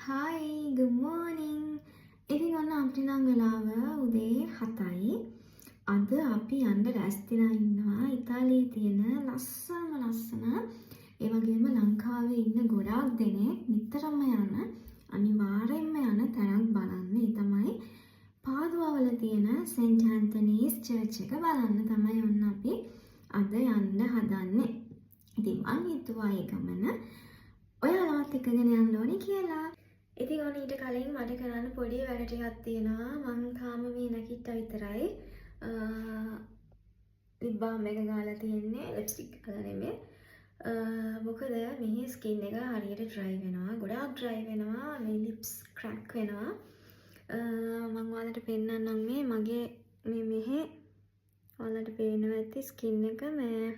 Hi, good morning. ඉතින් ඔන්න අපිට නම් වෙලාව උදේ 7යි. අද අපි යන්න රැස්තිලා ඉන්නවා ඉතාලියේ තියෙන ලස්සන ඒ වගේම ලංකාවේ ඉන්න ගොඩාක් දෙනෙක් නිතරම යන අනිවාර්යෙන්ම යන තැනක් බලන්න. ඒ තමයි පාදුවාවල තියෙන සෙන්ට් ඇන්තනීස් චර්ච් එක බලන්න තමයි ඔන්න අපි අද යන්න හදන්නේ. ඉතින් මං හිතුවා ඒ ගමන ඔයාලවත් එක්කගෙන යන්න ඕනේ කියලා. ඉතින් ඔන්න ඊට කලින් මට කරන්න පොඩි වැඩ ටිකක් තියෙනවා. මං තාම මේ නැගිට්ටා විතරයි. ලිප් බාම් එක ගාලා තියෙන්නේ, ලිප්ස්ටික් ගාලා නෙමෙයි. මොකද මේ ස්කින් එක හරියට ඩ්‍රයි වෙනවා. ගොඩාක් ඩ්‍රයි වෙනවා. මේ ලිප්ස් ක්‍රැක් වෙනවා. මං ඔයාලට පෙන්නන්නම් මේ මගේ මෙහෙ ඔයාලට පේනවා ඇති ස්කින් එක මේ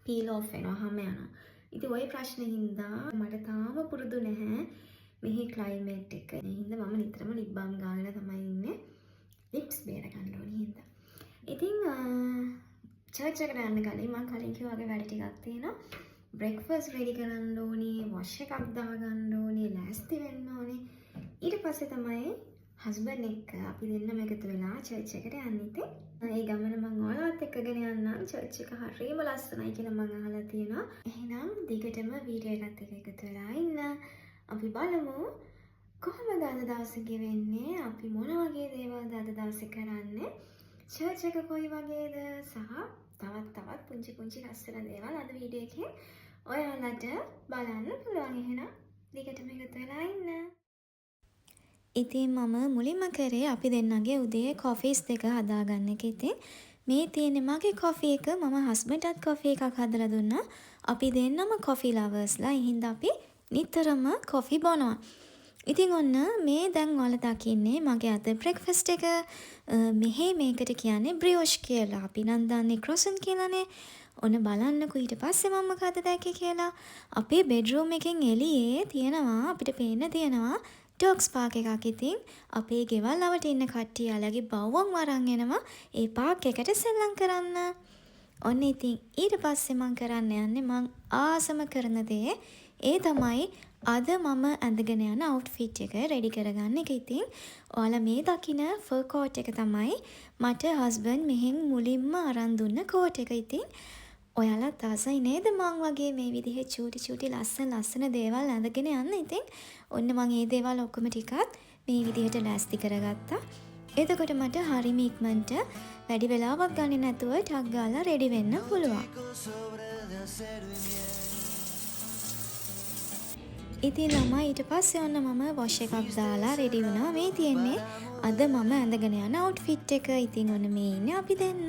පීල් ඔෆ් වෙනවා, හැම යනවා. ඉතින් ওই ප්‍රශ්නේ හින්දා මට තාම පුරුදු නැහැ මෙහි ක්ලයිමේට් එක. ඒ හින්දා මම නිතරම ලිප් බාම් ගාගෙන තමයි ඉන්නේ. ලිප්ස් බේර ගන්න ඕනේ හින්දා. ඉතින් චර්ච් එකට යන්න කලින් මම කලින් කිව්වා වගේ වැඩ ටිකක් තියෙනවා. බ්‍රෙක්ෆාස්ට් රෙඩි කරන්න ඕනේ, වොෂ් එකක් දාගන්න ඕනේ, ලෑස්ති වෙන්න ඕනේ. ඊට පස්සේ තමයි හස්බන්ඩ් එක්ක අපි දෙන්නම එකතු වෙලා චර්ච් එකට යන්නේ. ඉතින් ඒ ගමන මම ඔයාලත් එක්කගෙන යන්නම්. චර්ච් එක හරියම ලස්සනයි කියලා මම අහලා තියෙනවා. එහෙනම් දිගටම වීඩියෝ එකත් එක්ක එකතු වෙලා ඉන්න. අපි බලමු කොහොමද අද දවසේ ගෙවෙන්නේ, අපි මොන වගේ දේවල්ද අද දවසේ කරන්නේ, චර්ච් එක කොයි වගේද සහ තවත් පුංචි ලස්සන දේවල් අද වීඩියෝ එකේ ඔයාලට බලන්න පුළුවන්. එහෙනම් දිගටම එකතු වෙලා ඉන්න. ඉතින් මම මුලින්ම කරේ අපි දෙන්නගේ උදේ කොෆීස් දෙක හදාගන්න එක. ඉතින් මේ තියෙන්නේ මගේ කොෆි එක. මම හස්බන්ඩ්ටත් කොෆි එකක් හදලා දුන්නා. අපි දෙන්නම කොෆි ලවර්ස්ලා. ඒ හින්දා අපි නිතරම කොෆි බොනවා. ඉතින් ඔන්න මේ දැන් ඔයාලා දකින්නේ මගේ අද බ්‍රෙක්ෆාස්ට් එක. මෙහි මේකට කියන්නේ බ්‍රියෝෂ් කියලා. අපි නම් දන්නේ ක්‍රොසන් කියලානේ. ඔන්න බලන්නකෝ ඊට පස්සේ මම මොකද දැක්කේ කියලා. අපේ බෙඩ්රූම් එකෙන් එළියේ තියෙනවා, අපිට පේන්න තියෙනවා ඩොග්ස් පාක් එකක්. ඉතින් අපේ ගෙවල් ළවට ඉන්න කට්ටිය යාළගේ බවුවන් වරන් එනවා ඒ පාක් එකට සෙල්ලම් කරන්න. ඔන්න ඉතින් ඊට පස්සේ මම කරන්න යන්නේ මං ආසම කරන දේ. ඒ තමයි අද මම ඇඳගෙන යන අවුට්ෆිට් එක රෙඩි කරගන්න එක. ඉතින් ඔයාලා මේ දකින ෆර් කෝට් එක තමයි මට හස්බන්ඩ් මෙහෙන් මුලින්ම අරන් දුන්න කෝට් එක. ඉතින් ඔයාලා තාසයි නේද මං වගේ මේ විදිහේ චූටි ලස්සන දේවල් ඇඳගෙන යන්න. ඉතින් ඔන්න මං මේ දේවල් ඔක්කොම ටිකත් මේ විදිහට ලෑස්ති කරගත්තා. එතකොට මට හරිම ඉක්මනට වැඩි වෙලාවක් ගන්නේ නැතුව ටක් ගාලා රෙඩි වෙන්න පුළුවන්. ඉතින් ළමයි ඊට පස්සේ ඔන්න මම වොෂ් එකක් දාලා රෙඩි වුණා. මේ තියෙන්නේ අද මම ඇඳගෙන යන අවුට්ෆිට් එක. ඉතින් ඔන්න මේ ඉන්නේ අපි දෙන්න.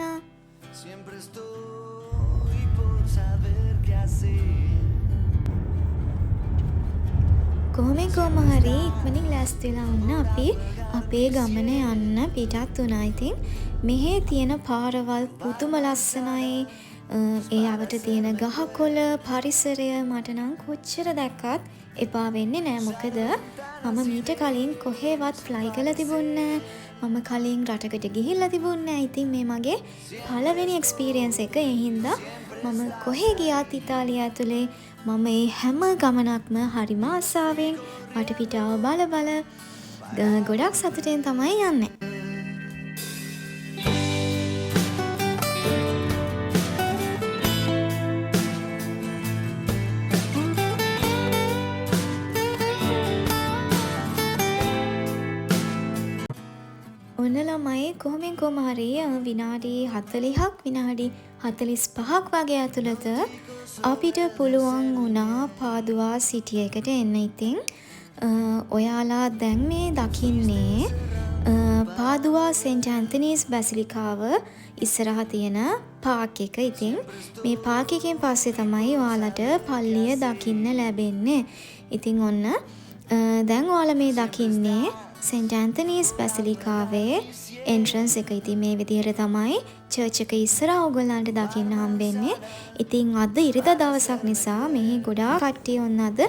කොහොම හරි ඉක්මනින් ලෑස්ති වෙලා වුණ අපි අපේ ගමන යන්න පිටත් වුණා. ඉතින් මෙහි තියෙන පාරවල් පුදුම ලස්සනයි. ඒ අවට තියෙන ගහකොළ පරිසරය මට නම් කොච්චර දැක්කත් එපා වෙන්නේ නෑ. මොකද මම මීට කලින් කොහෙවත් ෆ්ලයි කරලා තිබුණේ නෑ. මම කලින් රටකට ගිහිල්ලා තිබුණේ නෑ. ඉතින් මේ මගේ පළවෙනි එක්ස්පීරියන්ස් එක. ඒ හින්දා මම කොහේ ගියත් ඉතාලිය ඇතුලේ මම මේ හැම ගමනක්ම හරිම ආසාවෙන් වටපිටාව බල ගොඩක් සතුටෙන් තමයි යන්නේ. ඔන්න ළමයි කොහොම හරි විනාඩි 40ක් විනාඩි 45ක් වගේ ඇතුළත අපිට පුළුවන් වුණා පාදුවා සිටි එකට එන්න. ඉතින් ඔයාලා දැන් මේ දකින්නේ පාදුවා සෙන්ට් ඇන්තනීස් බැසිලිකාව ඉස්සරහා තියෙන පාක් එක. ඉතින් මේ පාක් එකෙන් පස්සේ තමයි ඔයාලට පල්ලිය දකින්න ලැබෙන්නේ. ඉතින් ඔන්න දැන් ඔයාලා මේ දකින්නේ සෙන්ට් ඇන්තනීස් බැසිලිකාවේ එන්ට්‍රන්ස් එක. ඉතින් මේ විදිහට තමයි චර්ච් එක ඉස්සරහා ඔයගොල්ලන්ට දකින්න හම්බෙන්නේ. ඉතින් අද ඉරිදා දවසක් නිසා මෙහි ගොඩාක් කට්ටිය ඔන්න අද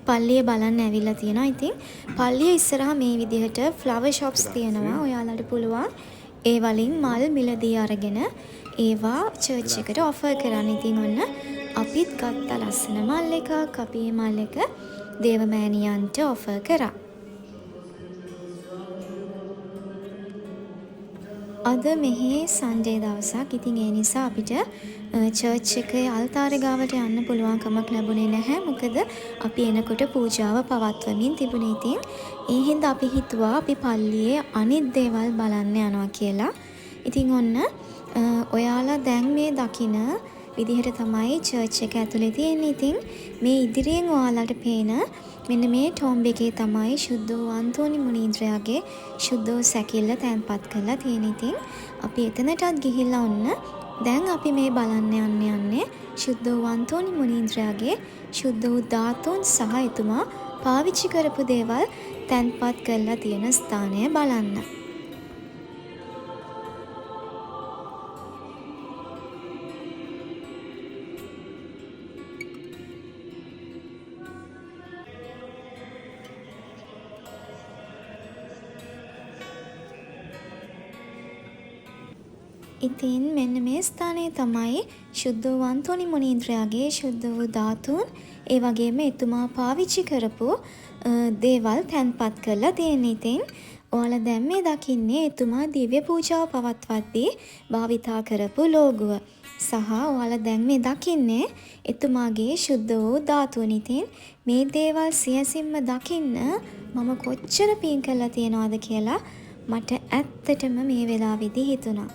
පල්ලිය බලන්න ඇවිල්ලා තියෙනවා. ඉතින් පල්ලිය ඉස්සරහා මේ විදිහට ෆ්ලවර් ෂොප්ස් තියෙනවා. ඔයාලට පුළුවන් ඒ වලින් මල් මිලදී අරගෙන ඒවා චර්ච් එකට ඔෆර් කරන්න. ඉතින් ඔන්න අපිත් ගත්ත ලස්සන මල් එකක්. අපි මේ මල් එක දේවමෑණියන්ට ඔෆර් කරා. අද මෙහි සන්ඩේ දවසක්. ඉතින් ඒ නිසා අපිට චර්ච් එකේ අල්තාරේ ගාවට යන්න පුළුවන් කමක් ලැබුණේ නැහැ. මොකද අපි එනකොට පූජාව පවත්වමින් තිබුණේ. ඉතින් ඒ හින්දා අපි හිතුවා අපි පල්ලියේ අනිත් දේවල් බලන්න යනවා කියලා. ඉතින් ඔන්න ඔයාලා දැන් මේ දකින විදිහට තමයි චර්ච් එක ඇතුලේ තියෙන්නේ. ඉතින් මේ ඉදිරියෙන් ඔයාලට පේන මෙන්න මේ ටෝම්බ් එකේ තමයි ශුද්ධ වූ අන්තෝනි මුනීන්ද්‍රයාගේ ශුද්ධ වූ සැකිල්ල තැන්පත් කරලා තියෙන. ඉතින් අපි එතනටත් ගිහිල්ලා ඔන්න දැන් අපි මේ බලන්න යන්නේ ශුද්ධ වූ අන්තෝනි මුනීන්ද්‍රයාගේ ශුද්ධ වූ ධාතුන් සහ එතුමා පාවිච්චි කරපු දේවල් තැන්පත් කරලා තියෙන ස්ථානය බලන්න. ඉතින් මෙන්න මේ ස්ථානයේ තමයි ශුද්ධ වූ අන්තෝනි මුනීන්ද්‍රයාගේ ශුද්ධ වූ ධාතුන් ඒ වගේම එතුමා පාවිච්චි කරපු දේවල් තැන්පත් කරලා තියෙන්නේ. ඉතින් ඔයාලා දැන් මේ දකින්නේ එතුමා දිව්‍ය පූජාව පවත්වද්දී භාවිතා කරපු ලෝගුව. සහ ඔයාලා දැන් මේ දකින්නේ එතුමාගේ ශුද්ධ වූ ධාතුන්. ඉතින් මේ දේවල් සියසින්ම දකින්න මම කොච්චර පින් කරලා තියනවද කියලා මට ඇත්තටම මේ වෙලාවේදී හිතුණා.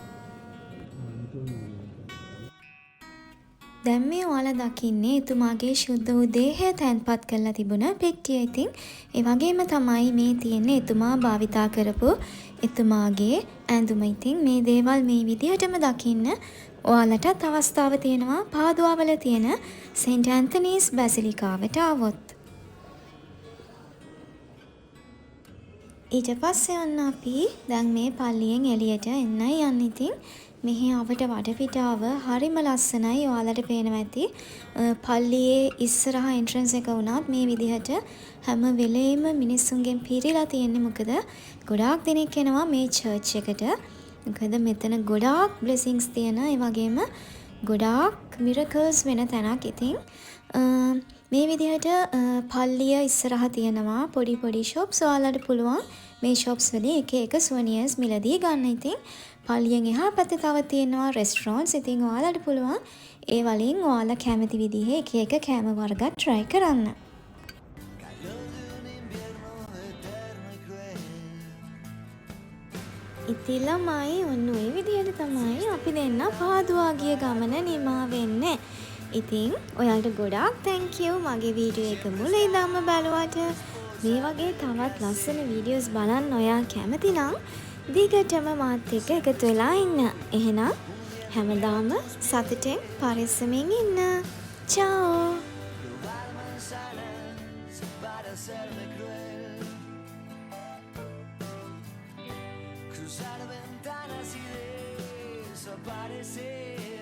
දැන් මේ ඔයාලා දකින්නේ එතුමාගේ ශුද්ධ වූ දේහය තැන්පත් කරලා තිබුණ පෙට්ටිය. ඉතින් ඒ වගේම තමයි මේ තියෙන්නේ එතුමා භාවිතා කරපු එතුමාගේ ඇඳුම. ඉතින් මේ දේවල් මේ විදිහටම දකින්න ඔයාලටත් අවස්ථාව තියෙනවා පාදුවාවල තියෙන සෙන්ට් ඇන්තනීස් බැසිලිකාවට આવොත්. ඊට පස්සේ යන්න අපි දැන් මේ පල්ලියෙන් එළියට එන්නයි යන්නේ. ඉතින් මෙහි අවට වටපිටාව හරිම ලස්සනයි. ඔයාලට පේනවා ඇති පල්ලියේ ඉස්සරහා එන්ට්‍රන්ස් එක වුණත් මේ විදිහට හැම වෙලේම මිනිස්සුන්ගෙන් පිරීලා තියෙන්නේ. මොකද ගොඩාක් දෙනෙක් එනවා මේ චර්ච් එකට. මොකද මෙතන ගොඩාක් බ්ලෙසිංස් තියෙන ඒ වගේම ගොඩාක් මිරකල්ස් වෙන තැනක්. ඉතින් මේ විදිහට පල්ලිය ඉස්සරහා තියෙනවා පොඩි පොඩි ෂොප්ස්. ඔයාලට පුළුවන් මේ ෂොප්ස් වලින් එක එක සුවනියර්ස් මිලදී ගන්න. ඉතින් පල්ලියෙන් එහා පැත්තේ තව තියෙනවා රෙස්ටරන්ට්ස්. ඉතින් ඔයාලට පුළුවන් ඒ වලින් ඔයාලා කැමති විදිහේ එක එක කෑම වර්ග try කරන්න. ඉතින් ළමයි ඔන්න ඔය විදිහට තමයි අපි දෙන්න පාදුවා ගිය ගමන නිමා වෙන්නේ. ඉතින් ඔයාලට ගොඩාක් thank you මගේ වීඩියෝ එක මුලින් ඉඳන්ම බලුවට. මේ වගේ තවත් ලස්සන වීඩියෝස් බලන්න ඔයා කැමති නම් දිගටම මාත් එක්ක එකතු වෙලා ඉන්න. එහෙනම් හැමදාම සතුටෙන් පරිස්සමින් ඉන්න. චාෝ. Cruzar ventanas y desaparecer.